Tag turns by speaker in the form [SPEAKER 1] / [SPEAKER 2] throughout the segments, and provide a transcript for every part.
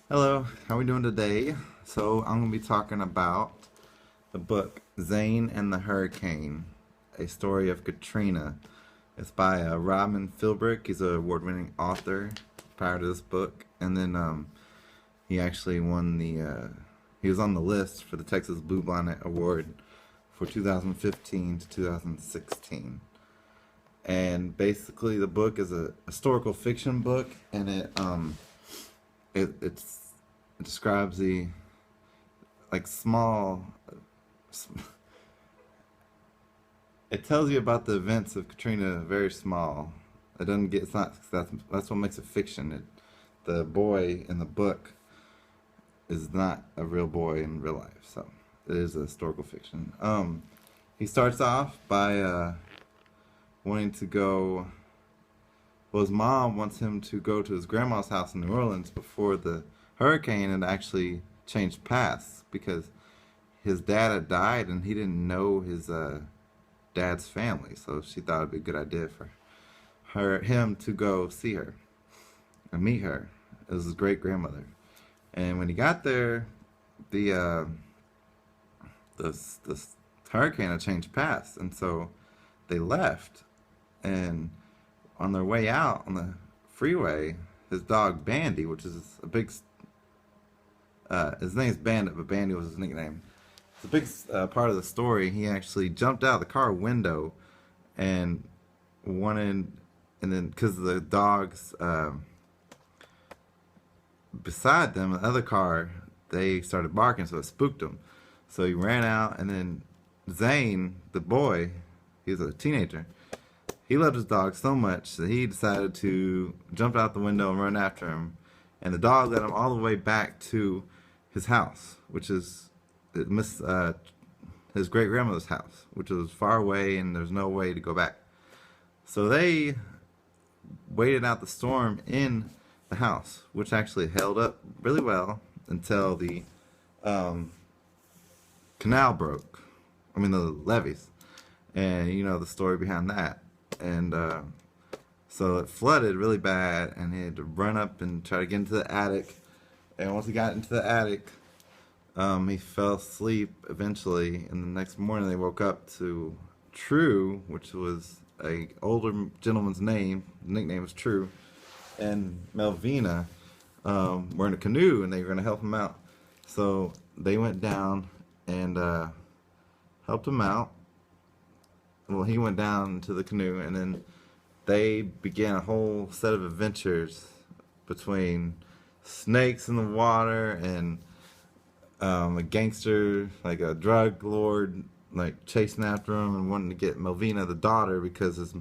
[SPEAKER 1] Hello, how we doing today? So I'm gonna be talking about the book Zane and the Hurricane, a story of Katrina. It's by Robin Philbrick. He's an award-winning author prior to this book, and then he actually won he was on the list for the Texas Bluebonnet Award for 2015 to 2016. And basically, the book is a historical fiction book, and it describes the like small. It tells you about the events of Katrina. Very small. It doesn't get. It's not. That's what makes it fiction. The boy in the book is not a real boy in real life. So it is a historical fiction. He starts off by wanting to go. Well, his mom wants him to go to his grandma's house in New Orleans before the hurricane and actually changed paths because his dad had died and he didn't know his dad's family. So she thought it'd be a good idea for him to go see her and meet her. It was his great grandmother. And when he got there, the the hurricane had changed paths, and so they left. And on their way out on the freeway, his dog Bandy, which is a big, his name's Bandit, but Bandy was his nickname. It's a big part of the story. He actually jumped out of the car window and wanted, and then because the dogs beside them, the other car, they started barking, so it spooked him. So he ran out, and then Zane, the boy, he was a teenager. He loved his dog so much that he decided to jump out the window and run after him. And the dog led him all the way back to his house, which is his great grandmother's house, which was far away and there's no way to go back. So they waited out the storm in the house, which actually held up really well until the um, canal broke. I mean, the levees. And you know the story behind that. And so it flooded really bad, and he had to run up and try to get into the attic. And once he got into the attic, he fell asleep eventually. And the next morning, they woke up to True, which was a older gentleman's name. The nickname was True, and Melvina were in a canoe, and they were going to help him out. So they went down and helped him out. Well, he went down to the canoe, and then they began a whole set of adventures between snakes in the water and a gangster, like a drug lord, like chasing after him and wanting to get Melvina, the daughter, because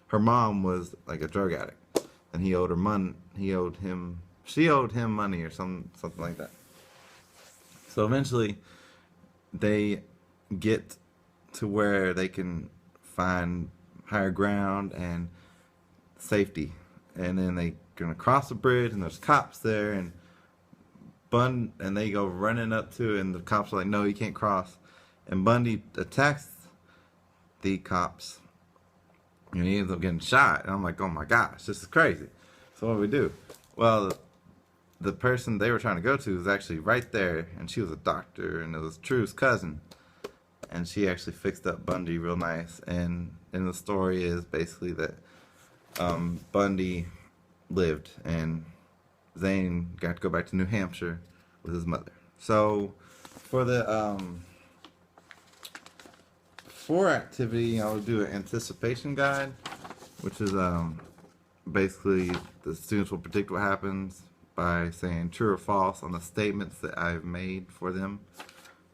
[SPEAKER 1] her mom was like a drug addict, and he owed her money. She owed him money or something like that. So eventually, they get to where they can find higher ground and safety. And then they gonna cross the bridge, and there's cops there, and and they go running up to it, and the cops are like, "No, you can't cross." And Bundy attacks the cops, and he ends up getting shot. And I'm like, "Oh my gosh, this is crazy." So what do we do? Well, the person they were trying to go to was actually right there, and she was a doctor, and it was True's cousin, and she actually fixed up Bundy real nice. And the story is basically that Bundy lived, and Zane got to go back to New Hampshire with his mother. So for the for activity, I will do an anticipation guide, which is basically the students will predict what happens by saying true or false on the statements that I've made for them.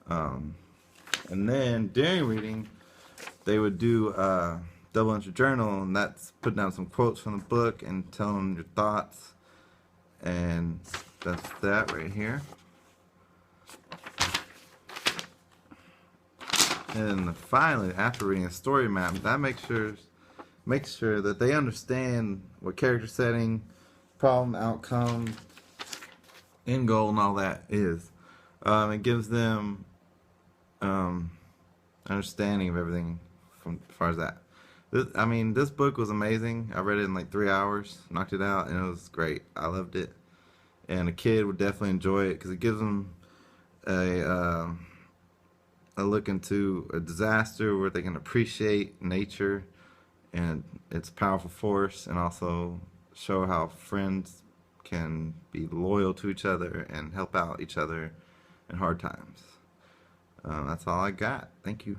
[SPEAKER 1] And then during reading, they would do a double entry journal, and that's putting down some quotes from the book and telling them your thoughts. And that's that right here. And finally, after reading a story map, that makes sure that they understand what character setting, problem, outcome, end goal, and all that is. It gives them understanding of everything from as far as that. This book was amazing. I read it in like 3 hours, knocked it out, and it was great. I loved it. and a kid would definitely enjoy it because it gives them a uh, a look into a disaster where they can appreciate nature and its powerful force, and also show how friends can be loyal to each other and help out each other in hard times. That's all I got. Thank you.